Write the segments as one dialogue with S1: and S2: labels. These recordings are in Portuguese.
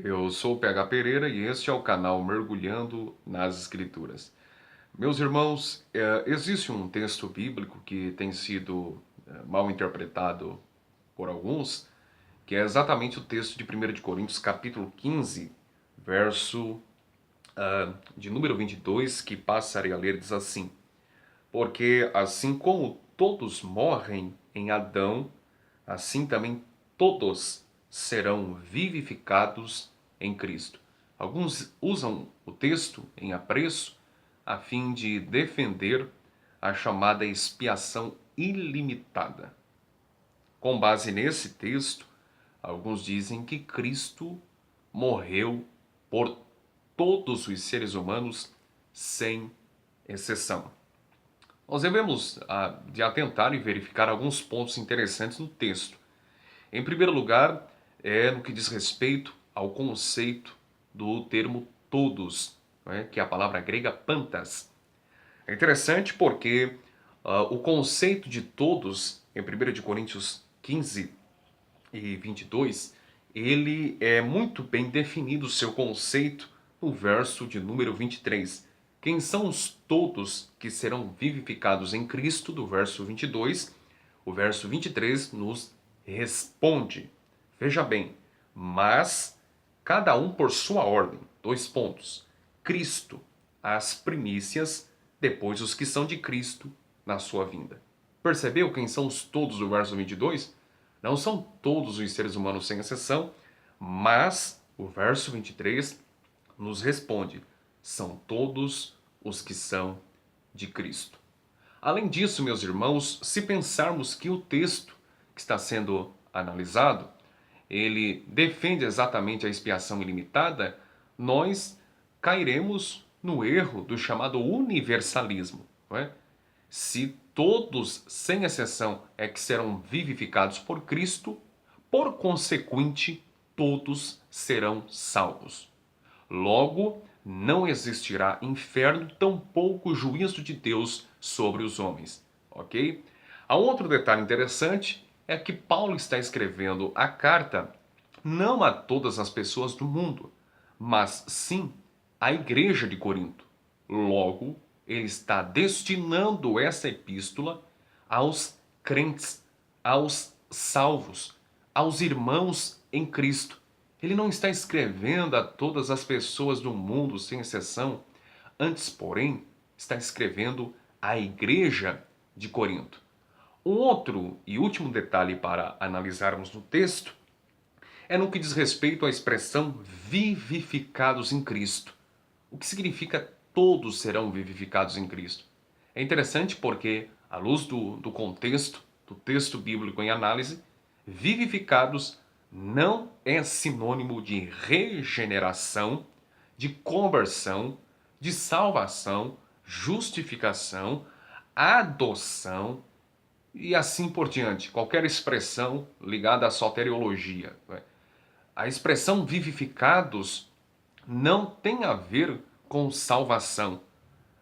S1: Eu sou o PH Pereira e este é o canal Mergulhando nas Escrituras. Meus irmãos, existe um texto bíblico que tem sido mal interpretado por alguns, que é exatamente o texto de 1 de Coríntios, capítulo 15, verso de número 22, que passarei a ler, diz assim: Porque assim como todos morrem em Adão, assim também todos serão vivificados em Cristo. Alguns usam o texto em apreço a fim de defender a chamada expiação ilimitada. Com base nesse texto, alguns dizem que Cristo morreu por todos os seres humanos sem exceção. Nós devemos de atentar e verificar alguns pontos interessantes no texto. Em primeiro lugar, no que diz respeito ao conceito do termo todos, que é a palavra grega pantas. É interessante porque o conceito de todos, em 1 de Coríntios 15 e 22, ele é muito bem definido o seu conceito no verso de número 23. Quem são os todos que serão vivificados em Cristo, do verso 22? O verso 23 nos responde. Veja bem, mas cada um por sua ordem. Dois pontos. Cristo, as primícias, depois os que são de Cristo na sua vinda. Percebeu quem são os todos do verso 22? Não são todos os seres humanos sem exceção, mas o verso 23 nos responde: são todos os que são de Cristo. Além disso, meus irmãos, se pensarmos que o texto que está sendo analisado, ele defende exatamente a expiação ilimitada, nós cairemos no erro do chamado universalismo. Não é? Se todos, sem exceção, é que serão vivificados por Cristo, por consequente, todos serão salvos. Logo, não existirá inferno, tampouco juízo de Deus sobre os homens. Ok? Há um outro detalhe interessante, é que Paulo está escrevendo a carta não a todas as pessoas do mundo, mas sim à igreja de Corinto. Logo, ele está destinando essa epístola aos crentes, aos salvos, aos irmãos em Cristo. Ele não está escrevendo a todas as pessoas do mundo, sem exceção. Antes, porém, está escrevendo à igreja de Corinto. Um outro e último detalhe para analisarmos no texto é no que diz respeito à expressão vivificados em Cristo. O que significa todos serão vivificados em Cristo? É interessante porque, à luz do contexto, do texto bíblico em análise, vivificados não é sinônimo de regeneração, de conversão, de salvação, justificação, adoção e assim por diante. Qualquer expressão ligada à soteriologia. A expressão vivificados não tem a ver com salvação,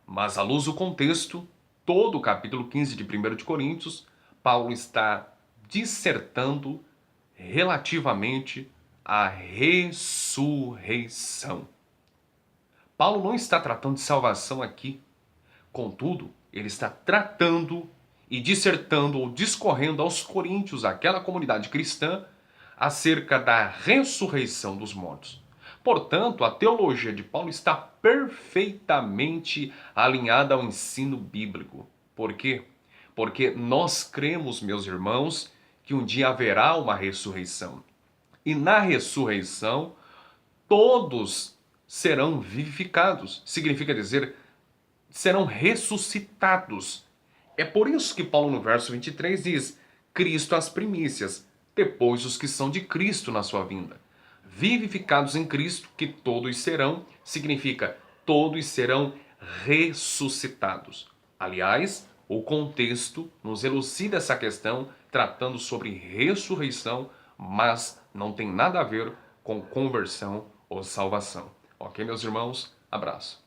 S1: mas à luz do contexto, todo o capítulo 15 de 1 de Coríntios, Paulo está dissertando relativamente à ressurreição. Paulo não está tratando de salvação aqui. Contudo, ele está tratando e dissertando ou discorrendo aos coríntios, aquela comunidade cristã, acerca da ressurreição dos mortos. Portanto, a teologia de Paulo está perfeitamente alinhada ao ensino bíblico. Por quê? Porque nós cremos, meus irmãos, que um dia haverá uma ressurreição. E na ressurreição, todos serão vivificados. Significa dizer, serão ressuscitados. É por isso que Paulo no verso 23 diz: Cristo as primícias, depois os que são de Cristo na sua vinda. Vivificados em Cristo, que todos serão, significa todos serão ressuscitados. Aliás, o contexto nos elucida essa questão, tratando sobre ressurreição, mas não tem nada a ver com conversão ou salvação. Ok, meus irmãos? Abraço.